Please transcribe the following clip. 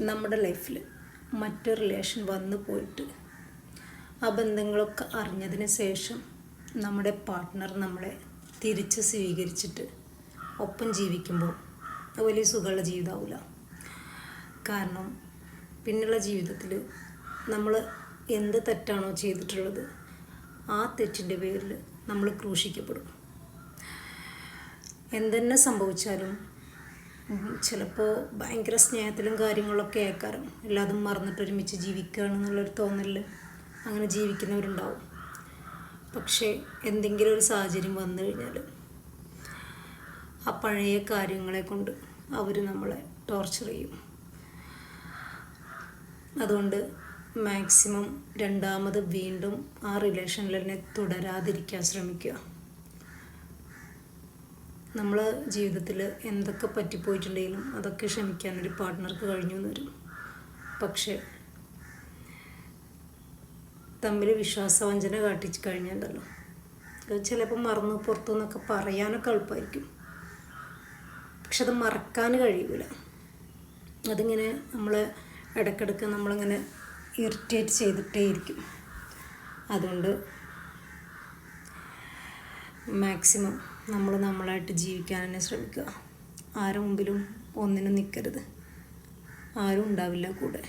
നമ്മുടെ ലൈഫിൽ മറ്റൊരു റിലേഷൻ വന്നു പോയിട്ട് ആ ബന്ധങ്ങളൊക്കെ അറിഞ്ഞതിന് ശേഷം നമ്മുടെ പാർട്ട്ണർ നമ്മളെ തിരിച്ച് സ്വീകരിച്ചിട്ട് ഒപ്പം ജീവിക്കുമ്പോൾ വലിയ സുഖമുള്ള ജീവിതമാവില്ല. കാരണം പിന്നുള്ള ജീവിതത്തിൽ നമ്മൾ എന്ത് തെറ്റാണോ ചെയ്തിട്ടുള്ളത് ആ തെറ്റിൻ്റെ പേരിൽ നമ്മൾ ക്രൂശിക്കപ്പെടും. എന്തെന്നെ സംഭവിച്ചാലും ചിലപ്പോൾ ഭയങ്കര സ്നേഹത്തിലും കാര്യങ്ങളൊക്കെ ആക്കാരം എല്ലാതും മറന്നിട്ട് ഒരുമിച്ച് ജീവിക്കുകയാണെന്നുള്ളൊരു തോന്നലിൽ അങ്ങനെ ജീവിക്കുന്നവരുണ്ടാവും. പക്ഷേ എന്തെങ്കിലും ഒരു സാഹചര്യം വന്നു കഴിഞ്ഞാൽ ആ പഴയ കാര്യങ്ങളെ കൊണ്ട് അവർ നമ്മളെ ടോർച്ചർ ചെയ്യും. അതുകൊണ്ട് മാക്സിമം രണ്ടാമത് വീണ്ടും ആ റിലേഷനിൽ തന്നെ തുടരാതിരിക്കാൻ ശ്രമിക്കുക. നമ്മൾ ജീവിതത്തിൽ എന്തൊക്കെ പറ്റിപ്പോയിട്ടുണ്ടെങ്കിലും അതൊക്കെ ക്ഷമിക്കാനൊരു പാർട്ട്ണർക്ക് കഴിഞ്ഞു എന്ന് വരും. പക്ഷേ തമ്മിൽ വിശ്വാസവഞ്ചന കാട്ടിച്ച് കഴിഞ്ഞുണ്ടല്ലോ, അത് ചിലപ്പോൾ മറന്നു പുറത്തു നിന്നൊക്കെ പറയാനൊക്കെ എളുപ്പമായിരിക്കും. പക്ഷെ അത് മറക്കാൻ കഴിയില്ല. അതിങ്ങനെ നമ്മളെ ഇടയ്ക്കിടയ്ക്ക് നമ്മളിങ്ങനെ ഇറിറ്റേറ്റ് ചെയ്തിട്ടേ ഇരിക്കും. അതുകൊണ്ട് മാക്സിമം നമ്മൾ നമ്മളായിട്ട് ജീവിക്കാൻ തന്നെ ശ്രമിക്കുക. ആരുടെ മുമ്പിലും ഒന്നിനും നിൽക്കരുത്. ആരും ഉണ്ടാവില്ല കൂടെ.